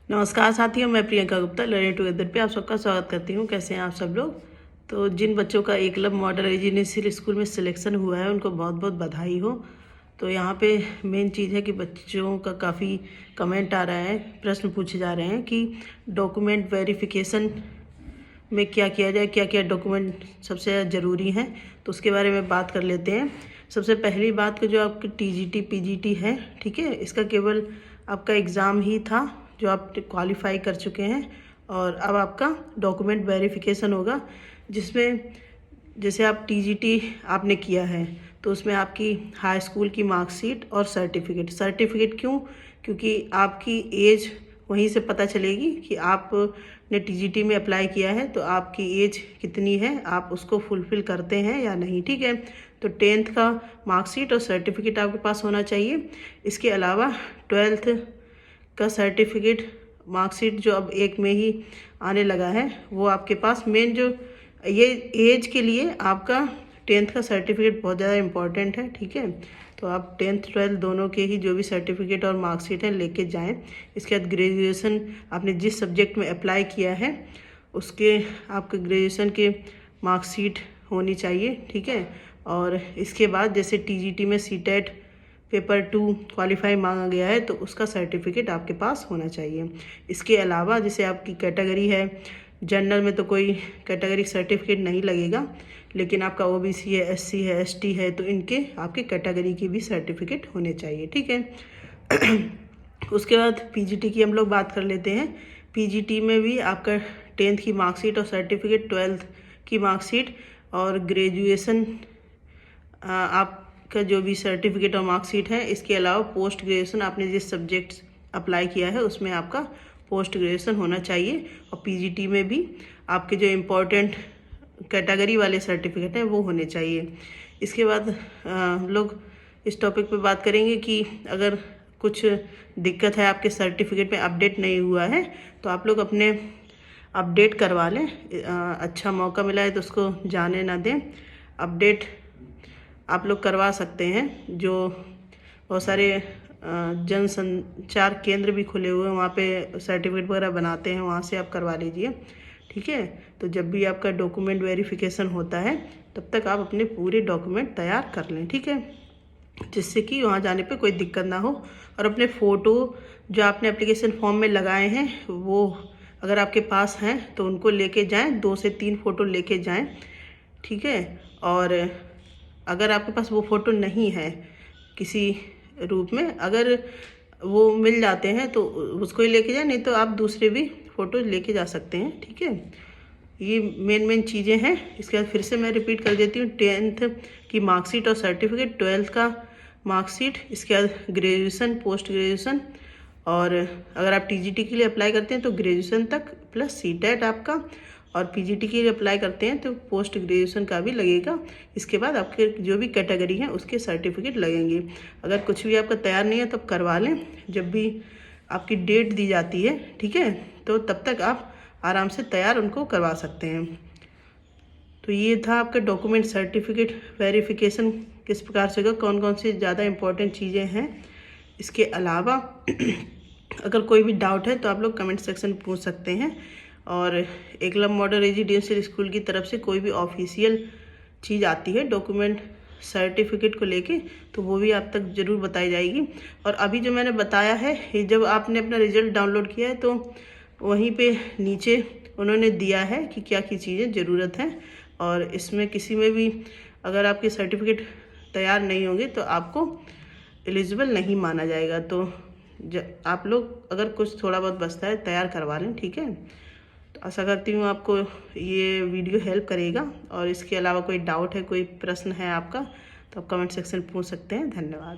नमस्कार साथियों, मैं प्रियंका गुप्ता लर्निंग टुगेदर पे आप सबका स्वागत करती हूँ। कैसे हैं आप सब लोग। तो जिन बच्चों का एकलव्य मॉडल रेजिडेंशियल स्कूल में सिलेक्शन हुआ है उनको बहुत बहुत बधाई हो। तो यहाँ पे मेन चीज़ है कि बच्चों का काफ़ी कमेंट आ रहा है, प्रश्न पूछे जा रहे हैं कि डॉक्यूमेंट वेरिफिकेशन में क्या किया जाए, क्या क्या डॉक्यूमेंट सबसे ज़्यादा ज़रूरी हैं। तो उसके बारे में बात कर लेते हैं। सबसे पहली बात, को जो आपकी टीजीटी पीजीटी है, ठीक है, इसका केवल आपका एग्ज़ाम ही था जो आप क्वालिफाई कर चुके हैं, और अब आपका डॉक्यूमेंट वेरिफिकेशन होगा, जिसमें जैसे आप टीजीटी आपने किया है तो उसमें आपकी हाई स्कूल की मार्कशीट और सर्टिफिकेट क्यों, क्योंकि आपकी एज वहीं से पता चलेगी कि आपने टीजीटी में अप्लाई किया है तो आपकी एज कितनी है, आप उसको फुलफ़िल करते हैं या नहीं। ठीक है, तो 10th का मार्कशीट और सर्टिफिकेट आपके पास होना चाहिए। इसके अलावा 12th का सर्टिफिकेट मार्कशीट जो अब एक में ही आने लगा है वो आपके पास, मेन जो ये एज के लिए आपका 10th का सर्टिफिकेट बहुत ज़्यादा इम्पॉर्टेंट है। ठीक है, तो आप 10th 12th दोनों के ही जो भी सर्टिफिकेट और मार्कशीट है लेके जाएं। इसके बाद ग्रेजुएशन आपने जिस सब्जेक्ट में अप्लाई किया है उसके आपके ग्रेजुएशन के मार्कशीट होनी चाहिए। ठीक है, और इसके बाद जैसे टीजीटी में सीटेट पेपर 2 क्वालिफाई मांगा गया है तो उसका सर्टिफिकेट आपके पास होना चाहिए। इसके अलावा जैसे आपकी कैटेगरी है, जनरल में तो कोई कैटेगरी सर्टिफिकेट नहीं लगेगा, लेकिन आपका ओबीसी है, एससी है, एसटी है, तो इनके आपके कैटेगरी की भी सर्टिफिकेट होने चाहिए। ठीक है। उसके बाद पीजीटी की हम लोग बात कर लेते हैं। पीजीटी में भी आपका 10th की मार्कशीट और सर्टिफिकेट, 12th की मार्कशीट और ग्रेजुएशन आपका जो भी सर्टिफिकेट और मार्कशीट है। इसके अलावा पोस्ट ग्रेजुएशन आपने जिस सब्जेक्ट अप्लाई किया है उसमें आपका पोस्ट ग्रेजुएशन होना चाहिए, और पीजीटी में भी आपके जो इम्पोर्टेंट कैटेगरी वाले सर्टिफिकेट हैं वो होने चाहिए। इसके बाद हम लोग इस टॉपिक पे बात करेंगे कि अगर कुछ दिक्कत है, आपके सर्टिफिकेट में अपडेट नहीं हुआ है, तो आप लोग अपने अपडेट करवा लें। अच्छा मौका मिला है तो उसको जाने ना दें। अपडेट आप लोग करवा सकते हैं। जो बहुत सारे जनसंचार केंद्र भी खुले हुए हैं, वहाँ पे सर्टिफिकेट वगैरह बनाते हैं, वहाँ से आप करवा लीजिए। ठीक है, तो जब भी आपका डॉक्यूमेंट वेरिफिकेशन होता है तब तक आप अपने पूरे डॉक्यूमेंट तैयार कर लें। ठीक है, जिससे कि वहाँ जाने पे कोई दिक्कत ना हो। और अपने फ़ोटो जो आपने एप्लीकेशन फॉर्म में लगाए हैं वो अगर आपके पास हैं तो उनको लेके जाएं, 2 से 3 फ़ोटो लेके जाएं। ठीक है, और अगर आपके पास वो फ़ोटो नहीं है किसी रूप में, अगर वो मिल जाते हैं तो उसको ही लेके जाएं, नहीं तो आप दूसरे भी फ़ोटो लेके जा सकते हैं। ठीक है, ये मेन चीज़ें हैं। इसके बाद फिर से मैं रिपीट कर देती हूँ। 10th की मार्कशीट और सर्टिफिकेट, 12th का मार्कशीट, इसके बाद ग्रेजुएशन, पोस्ट ग्रेजुएशन, और अगर आप टीजीटी के लिए अप्लाई करते हैं तो ग्रेजुएशन तक प्लस सीटेट आपका, और पीजीटी के लिए अप्लाई करते हैं तो पोस्ट ग्रेजुएशन का भी लगेगा। इसके बाद आपके जो भी कैटेगरी हैं उसके सर्टिफिकेट लगेंगे। अगर कुछ भी आपका तैयार नहीं है तो करवा लें, जब भी आपकी डेट दी जाती है। ठीक है, तो तब तक आप आराम से तैयार उनको करवा सकते हैं। तो ये था आपका डॉक्यूमेंट सर्टिफिकेट वेरिफिकेशन किस प्रकार से होगा, कौन कौन सी ज़्यादा इम्पोर्टेंट चीज़ें हैं। इसके अलावा अगर कोई भी डाउट है तो आप लोग कमेंट सेक्शन में पूछ सकते हैं, और एकलव्य मॉडल रेजिडेंशियल स्कूल की तरफ से कोई भी ऑफिशियल चीज़ आती है डॉक्यूमेंट सर्टिफिकेट को लेके तो वो भी आप तक ज़रूर बताई जाएगी। और अभी जो मैंने बताया है, जब आपने अपना रिजल्ट डाउनलोड किया है तो वहीं पे नीचे उन्होंने दिया है कि क्या क्या चीज़ें ज़रूरत हैं, और इसमें किसी में भी अगर आपके सर्टिफिकेट तैयार नहीं होंगे तो आपको एलिजिबल नहीं माना जाएगा। तो आप लोग अगर कुछ थोड़ा बहुत बचता है तैयार करवा लें। ठीक है, तो आशा करती हूँ आपको ये वीडियो हेल्प करेगा। और इसके अलावा कोई डाउट है, कोई प्रश्न है आपका, तो आप कमेंट सेक्शन में पूछ सकते हैं। धन्यवाद।